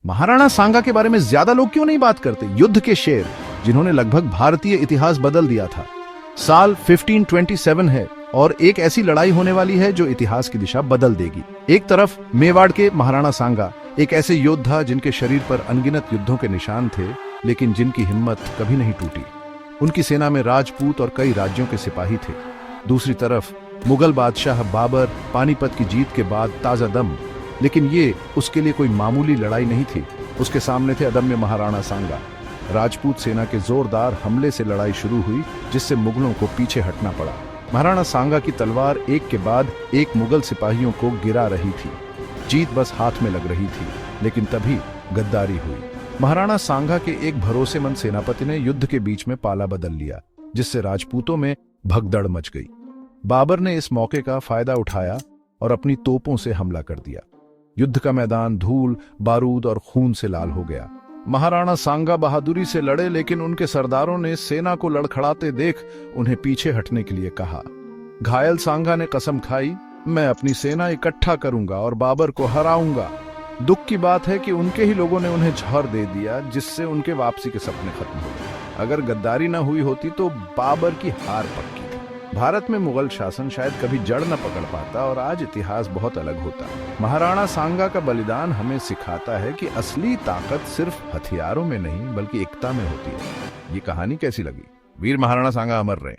महाराणा सांगा के बारे में ज्यादा लोग क्यों नहीं बात करते? युद्ध के शेर जिन्होंने लगभग भारतीय इतिहास बदल दिया था। साल 1527 है और एक ऐसी लड़ाई होने वाली है जो इतिहास की दिशा बदल देगी। एक तरफ मेवाड़ के महाराणा सांगा, एक ऐसे योद्धा जिनके शरीर पर अनगिनत युद्धों के निशान थे, लेकिन जिनकी हिम्मत कभी नहीं टूटी। उनकी सेना में राजपूत और कई राज्यों के सिपाही थे। दूसरी तरफ मुगल बादशाह बाबर, पानीपत की जीत के बाद ताजा दम, लेकिन ये उसके लिए कोई मामूली लड़ाई नहीं थी। उसके सामने थे अदम्य महाराणा सांगा। राजपूत सेना के जोरदार हमले से लड़ाई शुरू हुई, जिससे मुगलों को पीछे हटना पड़ा। महाराणा सांगा की तलवार एक के बाद एक मुगल सिपाहियों को गिरा रही थी। जीत बस हाथ में लग रही थी, लेकिन तभी गद्दारी हुई। महाराणा सांगा के एक भरोसेमंद सेनापति ने युद्ध के बीच में पाला बदल लिया, जिससे राजपूतों में भगदड़ मच गई। बाबर ने इस मौके का फायदा उठाया और अपनी तोपों से हमला कर दिया। युद्ध का मैदान धूल, बारूद और खून से लाल हो गया। महाराणा सांगा बहादुरी से लड़े, लेकिन उनके सरदारों ने सेना को लड़खड़ाते देख उन्हें पीछे हटने के लिए कहा। घायल सांगा ने कसम खाई, मैं अपनी सेना इकट्ठा करूंगा और बाबर को हराऊंगा। दुख की बात है कि उनके ही लोगों ने उन्हें जहर दे दिया, जिससे उनके वापसी के सपने खत्म हो गए। अगर गद्दारी न हुई होती तो बाबर की हार पक्की थी। भारत में मुगल शासन शायद कभी जड़ न पकड़ पाता और आज इतिहास बहुत अलग होता। महाराणा सांगा का बलिदान हमें सिखाता है कि असली ताकत सिर्फ हथियारों में नहीं, बल्कि एकता में होती है। ये कहानी कैसी लगी? वीर महाराणा सांगा अमर रहे।